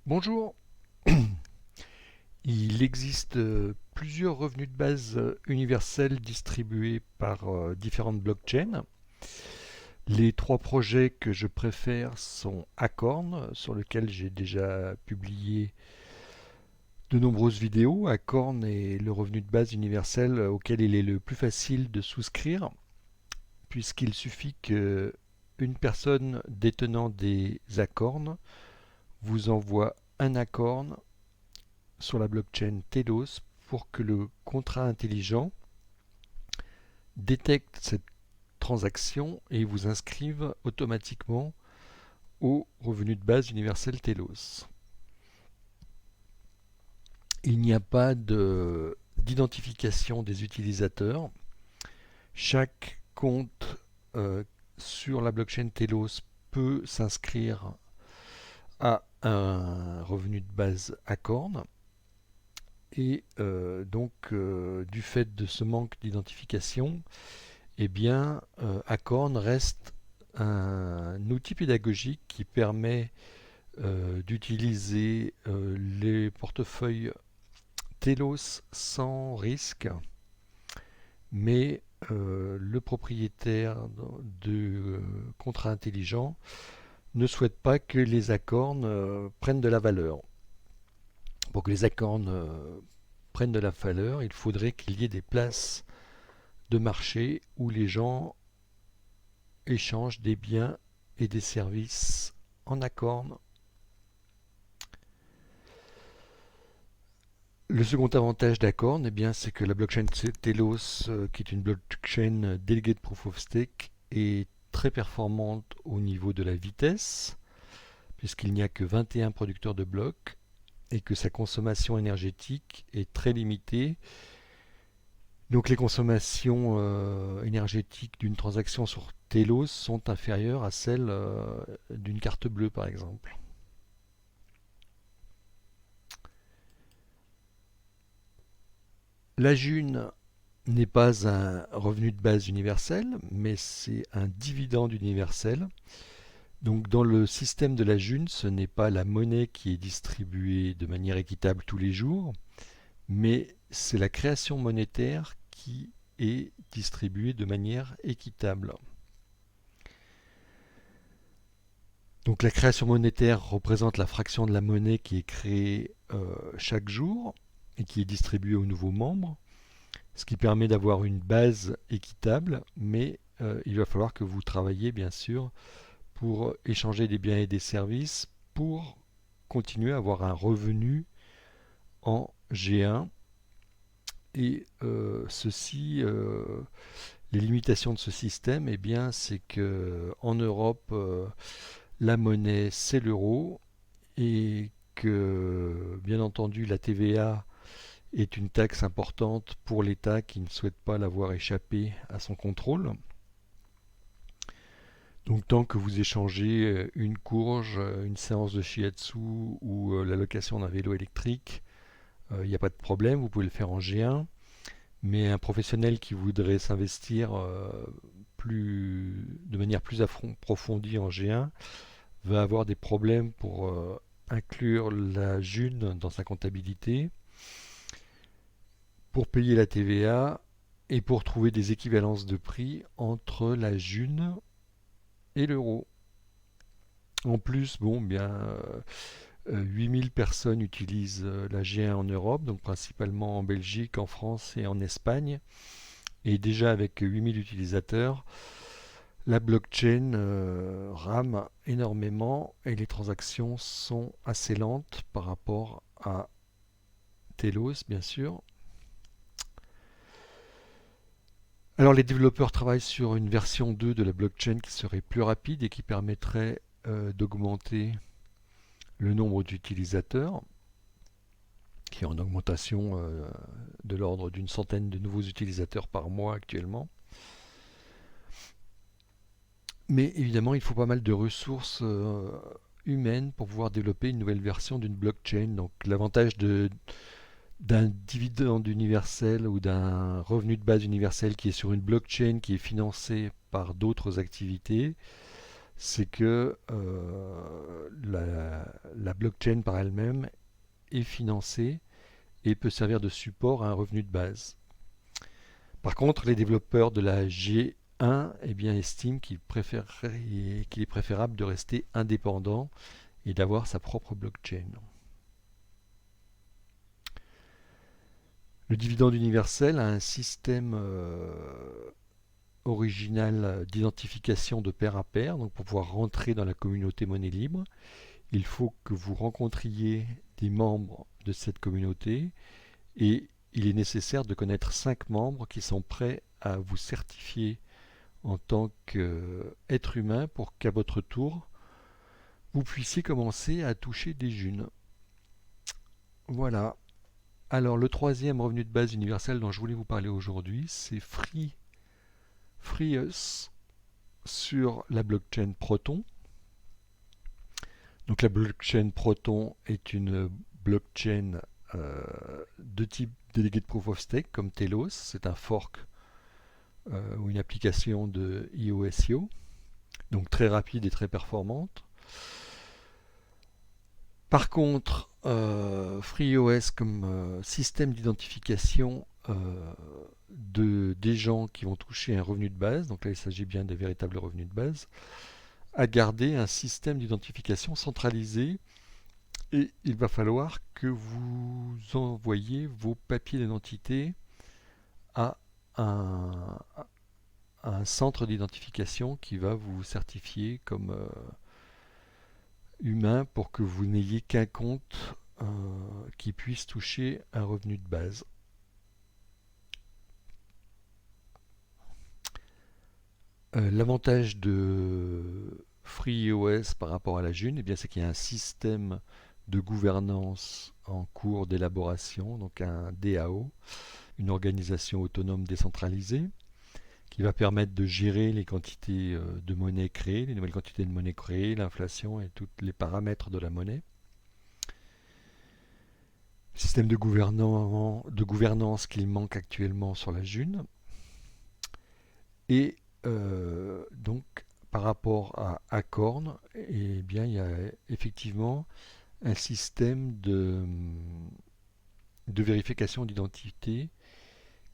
Bonjour. Il existe plusieurs revenus de base universels distribués par différentes blockchains. Les trois projets que je préfère sont Acorn, sur lequel j'ai déjà publié de nombreuses vidéos. Acorn est le revenu de base universel auquel il est le plus facile de souscrire, puisqu'il suffit que une personne détenant des Acorns vous envoie un Acorn sur la blockchain Telos pour que le contrat intelligent détecte cette transaction et vous inscrive automatiquement au revenu de base universel Telos. Il n'y a pas d'identification des utilisateurs. Chaque compte sur la blockchain Telos peut s'inscrire à un revenu de base Acorn. Et du fait de ce manque d'identification, eh bien, Acorn reste un outil pédagogique qui permet d'utiliser les portefeuilles Telos sans risque, mais le propriétaire de contrats intelligents ne souhaite pas que les Acorns prennent de la valeur. Pour que les Acorns prennent de la valeur, il faudrait qu'il y ait des places de marché où les gens échangent des biens et des services en Acorn. Le second avantage d'Acorn, eh bien, c'est que la blockchain Telos, qui est une blockchain Delegate Proof of Stake, est très performante au niveau de la vitesse, puisqu'il n'y a que 21 producteurs de blocs et que sa consommation énergétique est très limitée. Donc les consommations énergétiques d'une transaction sur Telos sont inférieures à celles d'une carte bleue par exemple. La June n'est pas un revenu de base universel, mais c'est un dividende universel. Donc dans le système de la June, ce n'est pas la monnaie qui est distribuée de manière équitable tous les jours, mais c'est la création monétaire qui est distribuée de manière équitable. Donc la création monétaire représente la fraction de la monnaie qui est créée chaque jour et qui est distribuée aux nouveaux membres, ce qui permet d'avoir une base équitable, mais il va falloir que vous travailliez bien sûr pour échanger des biens et des services pour continuer à avoir un revenu en G1. Et les limitations de ce système, eh bien, c'est que en Europe, la monnaie c'est l'euro et que, bien entendu, la TVA est une taxe importante pour l'État qui ne souhaite pas la voir échapper à son contrôle. Donc tant que vous échangez une courge, une séance de shiatsu ou la location d'un vélo électrique, il n'y a pas de problème, vous pouvez le faire en G1. Mais un professionnel qui voudrait s'investir de manière plus approfondie en G1 va avoir des problèmes pour inclure la June dans sa comptabilité, pour payer la TVA et pour trouver des équivalences de prix entre la June et l'euro. En plus, 8000 personnes utilisent la G1 en Europe, donc principalement en Belgique, en France et en Espagne. Et déjà avec 8000 utilisateurs, la blockchain rame énormément et les transactions sont assez lentes par rapport à Telos, bien sûr. Alors les développeurs travaillent sur une version 2 de la blockchain qui serait plus rapide et qui permettrait d'augmenter le nombre d'utilisateurs, qui est en augmentation de l'ordre d'une centaine de nouveaux utilisateurs par mois actuellement. Mais évidemment, il faut pas mal de ressources humaines pour pouvoir développer une nouvelle version d'une blockchain. Donc l'avantage d'un dividende universel ou d'un revenu de base universel qui est sur une blockchain qui est financée par d'autres activités, c'est que la blockchain par elle-même est financée et peut servir de support à un revenu de base. Par contre, les développeurs de la G1 eh bien, estiment qu'il est préférable de rester indépendant et d'avoir sa propre blockchain. Le dividende universel a un système original d'identification de pair à pair. Donc pour pouvoir rentrer dans la communauté monnaie libre, il faut que vous rencontriez des membres de cette communauté et il est nécessaire de connaître 5 membres qui sont prêts à vous certifier en tant qu'être humain pour qu'à votre tour, vous puissiez commencer à toucher des junes. Voilà. Alors le troisième revenu de base universel dont je voulais vous parler aujourd'hui, c'est Freeus sur la blockchain Proton. Donc la blockchain Proton est une blockchain de type Delegate Proof of Stake comme Telos. C'est un fork ou une application de IOSIO, donc très rapide et très performante. Par contre, FreeOS comme système d'identification des gens qui vont toucher un revenu de base, donc là il s'agit bien des véritables revenus de base, a gardé un système d'identification centralisé et il va falloir que vous envoyiez vos papiers d'identité à un, à un centre d'identification qui va vous certifier comme humain pour que vous n'ayez qu'un compte qui puisse toucher un revenu de base. L'avantage de FreeOS par rapport à la June, eh bien, c'est qu'il y a un système de gouvernance en cours d'élaboration, donc un DAO, une organisation autonome décentralisée, qui va permettre de gérer les quantités de monnaie créées, les nouvelles quantités de monnaie créées, l'inflation et tous les paramètres de la monnaie. Système de gouvernance qu'il manque actuellement sur la June. Et donc, par rapport à Acorn, eh bien, il y a effectivement un système de vérification d'identité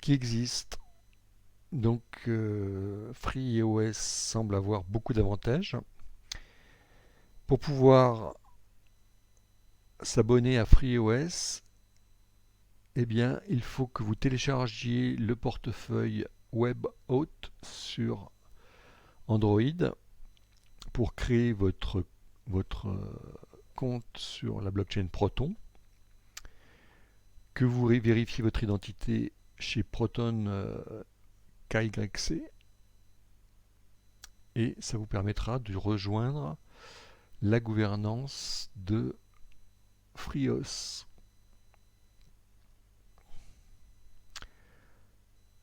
qui existe. Donc, FreeOS semble avoir beaucoup d'avantages. Pour pouvoir s'abonner à FreeOS, eh bien, il faut que vous téléchargiez le portefeuille WebHot sur Android pour créer votre compte sur la blockchain Proton, que vous vérifiez votre identité chez Proton KYC et ça vous permettra de rejoindre la gouvernance de Freeos.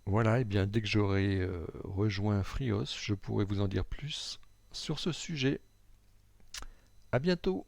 Voilà, et bien dès que j'aurai rejoint Freeos, je pourrai vous en dire plus sur ce sujet. À bientôt!